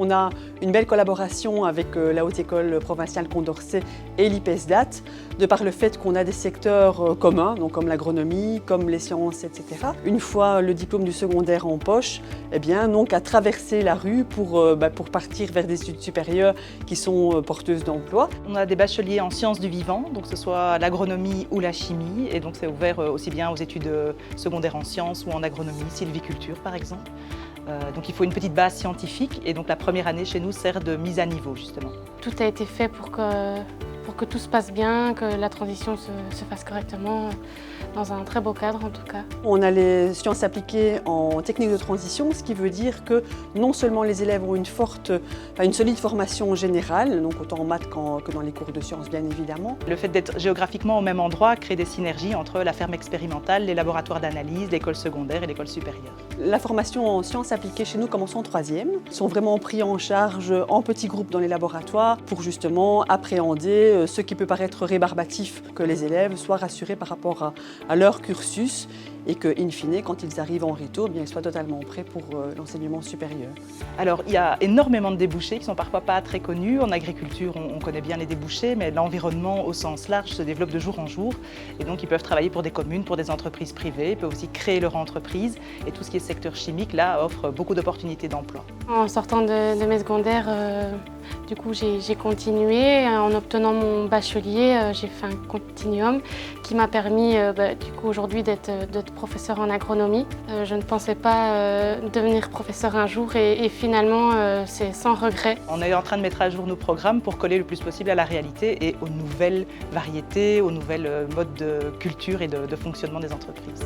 On a une belle collaboration avec la Haute École provinciale Condorcet et l'IPESDAT, de par le fait qu'on a des secteurs communs, donc comme l'agronomie, comme les sciences, etc. Une fois le diplôme du secondaire en poche, eh bien, donc à traverser la rue pour partir vers des études supérieures qui sont porteuses d'emploi. On a des bacheliers en sciences du vivant, donc que ce soit l'agronomie ou la chimie, et donc c'est ouvert aussi bien aux études secondaires en sciences ou en agronomie, sylviculture par exemple. Donc il faut une petite base scientifique et donc la première année chez nous sert de mise à niveau justement. Tout a été fait pour que tout se passe bien, que la transition se fasse correctement, dans un très beau cadre en tout cas. On a les sciences appliquées en technique de transition, ce qui veut dire que non seulement les élèves ont une solide formation générale, donc autant en maths que dans les cours de sciences bien évidemment. Le fait d'être géographiquement au même endroit crée des synergies entre la ferme expérimentale, les laboratoires d'analyse, l'école secondaire et l'école supérieure. La formation en sciences appliquées chez nous commence en troisième. Ils sont vraiment pris en charge en petits groupes dans les laboratoires pour justement appréhender ce qui peut paraître rébarbatif, que les élèves soient rassurés par rapport à leur cursus et que, in fine, quand ils arrivent en RITO, ils soient totalement prêts pour l'enseignement supérieur. Alors, il y a énormément de débouchés qui ne sont parfois pas très connus. En agriculture, on connaît bien les débouchés, mais l'environnement au sens large se développe de jour en jour. Et donc, ils peuvent travailler pour des communes, pour des entreprises privées, ils peuvent aussi créer leur entreprise. Et tout ce qui est secteur chimique, là, offre beaucoup d'opportunités d'emploi. En sortant de mes secondaires, du coup, j'ai continué. En obtenant mon bachelier, j'ai fait un continuum qui m'a permis, du coup, aujourd'hui d'être professeur en agronomie. Je ne pensais pas devenir professeur un jour et finalement, c'est sans regret. On est en train de mettre à jour nos programmes pour coller le plus possible à la réalité et aux nouvelles variétés, aux nouvelles modes de culture et de fonctionnement des entreprises.